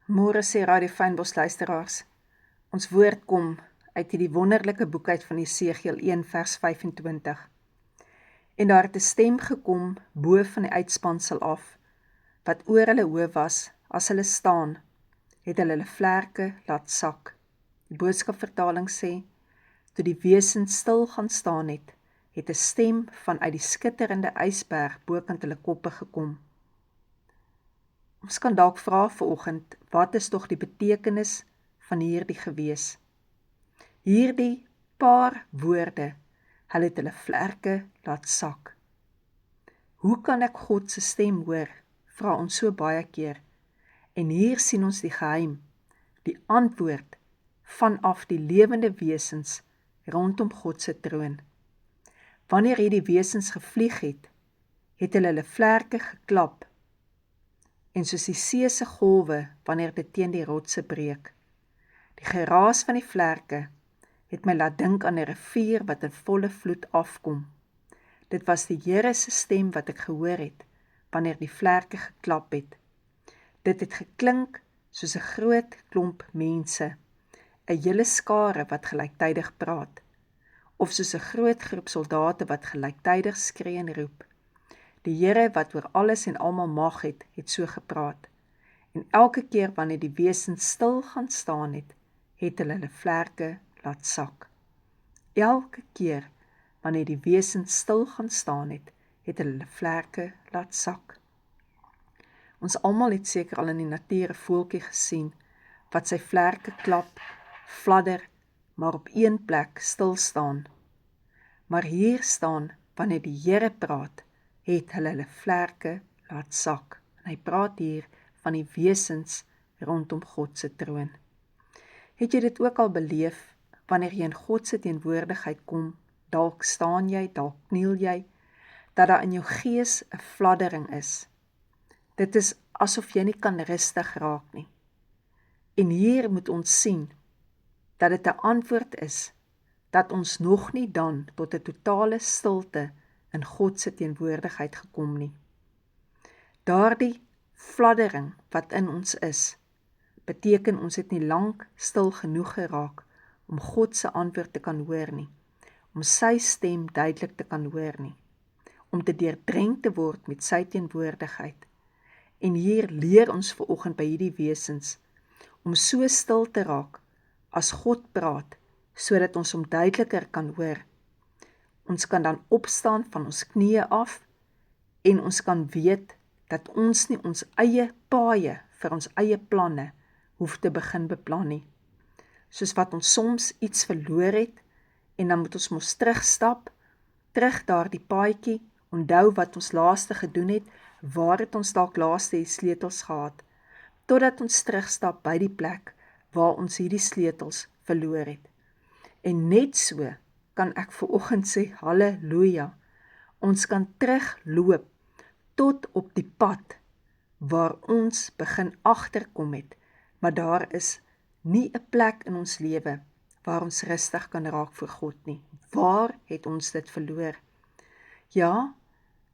Môre sê Radio Fynbos luisteraars, ons woord kom uit hierdie wonderlike boek uit van Jesegiel 1 vers 25. En daar het 'n stem gekom bo van die uitspansel af, wat oor hulle hoof was, as hulle staan, het hulle vlerke laat sak. Die boodskapvertaling sê, toe die wesens stil gaan staan het 'n stem vanuit die skitterende ysberg bokant hulle koppe gekom. Ons kan dalk vra vanoggend, wat is tog die betekenis van hierdie gewees? Hierdie paar woorde, hulle het hulle vlerke laat sak. Hoe kan ek God se stem hoor? Vra ons so baie keer. En hier sien ons die geheim, die antwoord vanaf die lewende wesens rondom God se troon. Wanneer hierdie wesens gevlieg het hulle vlerke geklap, en soos die see se golwe wanneer dit teen die rotse breek. Die geraas van die vlerke het my laat dink aan 'n rivier wat in volle vloed afkom. Dit was die Here se stem wat ek gehoor het, wanneer die vlerke geklap het. Dit het geklink soos 'n groot klomp mense, 'n hele skare wat gelyktydig praat, of soos 'n groot groep soldate wat gelyktydig skree en roep. Die Here wat oor alles en almal mag het so gepraat. En elke keer wanneer die wesens stil gaan staan het hulle vlerke laat sak. Elke keer wanneer die wesens stil gaan staan het hulle vlerke laat sak. Ons almal het seker al in die natuur 'n voeltjie gesien wat sy vlerke klap, fladder, maar op een plek stil staan. Maar hier staan, wanneer die Here praat, het hulle vlerke laat sak. En hy praat hier van die wesens rondom God se troon. Het jy dit ook al beleef, wanneer jy in God se teenwoordigheid kom, dalk staan jy, dalk kniel jy, dat daar in jou gees 'n fladdering is. Dit is asof jy nie kan rustig raak nie. En hier moet ons sien, dat dit 'n antwoord is, dat ons nog nie dan tot 'n totale stilte in God se teenwoordigheid gekom nie. Daardie fladdering wat in ons is, beteken ons het nie lank stil genoeg geraak om God se antwoord te kan hoor nie, om sy stem duidelik te kan hoor nie, om te deurdrenk te word met sy teenwoordigheid. En hier leer ons vanoggend by hierdie wesens, om so stil te raak as God praat, sodat ons hom duideliker kan hoor. Ons kan dan opstaan van ons knieë af en ons kan weet dat ons nie ons eie paaie vir ons eie planne hoef te begin beplan nie. Soos wat ons soms iets verloor het en dan moet ons mos terugstap, terug daardie paadjie, onthou wat ons laaste gedoen het, waar het ons dalk laaste die sleutels gehad, totdat ons terugstap by die plek waar ons hierdie sleutels verloor het. En net so kan ek vanoggend sê, halleluja, ons kan terugloop tot op die pad waar ons begin agterkom het, maar daar is nie 'n plek in ons lewe waar ons rustig kan raak voor God nie. Waar het ons dit verloor? Ja,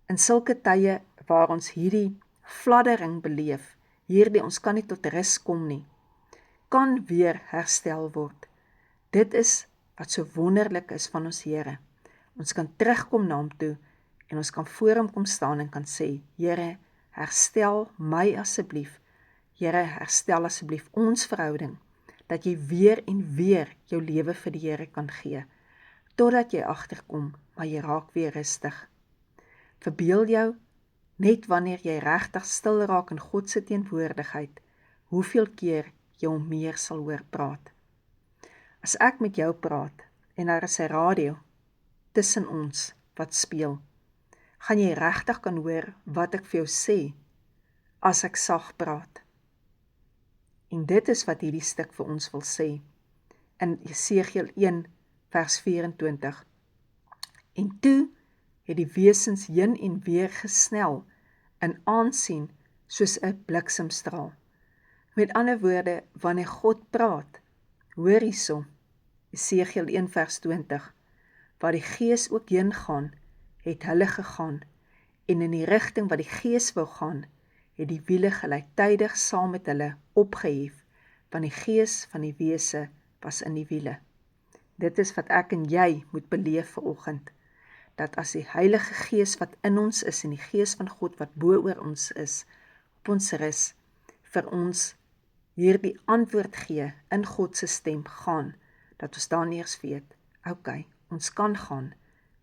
in sulke tye waar ons hierdie fladdering beleef, hierdie ons kan nie tot rus kom nie, kan weer herstel word. Dit is wat so wonderlik is van ons Here. Ons kan terugkom na hom toe en ons kan voor hom kom staan en kan sê, Here, herstel my asseblief. Here, herstel asseblief ons verhouding, dat jy weer en weer jou lewe vir die Here kan gee, totdat jy agterkom, maar jy raak weer rustig. Verbeel jou, net wanneer jy regtig stil raak in God se teenwoordigheid, hoeveel keer jy hom meer sal hoor praat. As ek met jou praat, en daar is 'n radio tussen ons wat speel, gaan jy regtig kan hoor wat ek vir jou sê, as ek sag praat. En dit is wat hierdie stuk vir ons wil sê, in Jesegiel 1 vers 24. En toe het die wesens heen en weer gesnel, in aansien soos 'n bliksemstraal. Met ander woorde, wanneer God praat, hoor hierso, Jesegiel 1 vers 20, waar die Gees ook heen gaan, het hulle gegaan, en in die rigting wat die Gees wou gaan, het die wiele gelyktydig saam met hulle opgehef, want die gees van die wese was in die wiele. Dit is wat ek en jy moet beleef vanoggend, dat as die Heilige Gees wat in ons is en die Gees van God wat bo oor ons is, op ons rus, vir ons hierdie antwoord gee in God se stem gaan, dat ons dan eers weet, okay, ons kan gaan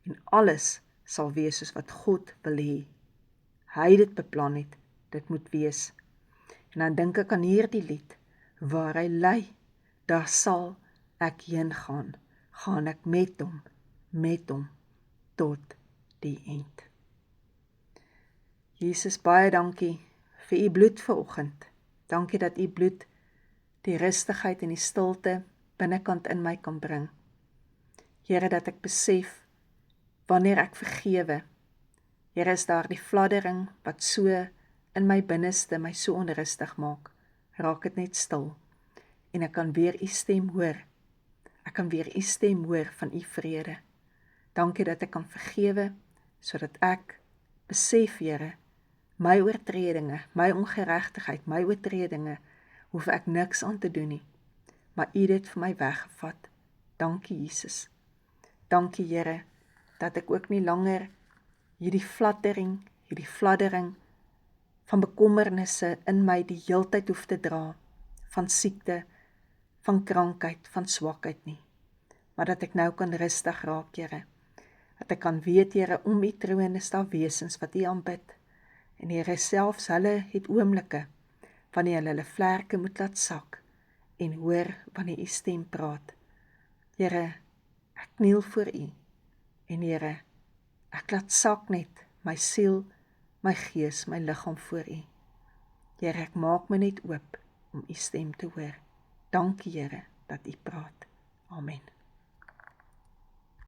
en alles sal wees soos wat God wil hê. Hy dit beplan het, dit moet wees. En dan dink ek aan hierdie lied, waar hy lei, daar sal ek heen gaan, gaan ek met hom, tot die eind. Jesus, baie dankie vir u bloed vanoggend. Dankie dat u bloed die rustigheid en die stilte binnekant in my kan bring. Here, dat ek besef, wanneer ek vergewe, Here, is daar die fladdering wat so in my binneste my so onrustig maak, raak dit net stil, en ek kan weer u stem hoor. Ek kan weer u stem hoor van u vrede. Dankie dat ek kan vergewe, sodat ek besef, Here, my oortredinge, my ongeregtigheid, my oortredinge, hoef ek niks aan te doen nie, maar u het dit vir my weggevat. Dankie, Jesus. Dankie, Here, dat ek ook nie langer hierdie fladdering van bekommernisse in my die heeltyd hoef te dra, van siekte, van krankheid, van swakheid nie, maar dat ek nou kan rustig raak, Here, dat ek kan weet, Here, om u troon is daar wesens wat u aanbid, en Here, selfs hulle het oomblikke, wanneer hulle vlerke moet laat sak, en hoor wanneer u stem praat. Here, ek kniel voor u, en Here, ek laat sak net my siel, my gees, my liggaam voor u. Here, ek maak my net oop om u stem te hoor. Dankie, Here, dat u praat. Amen.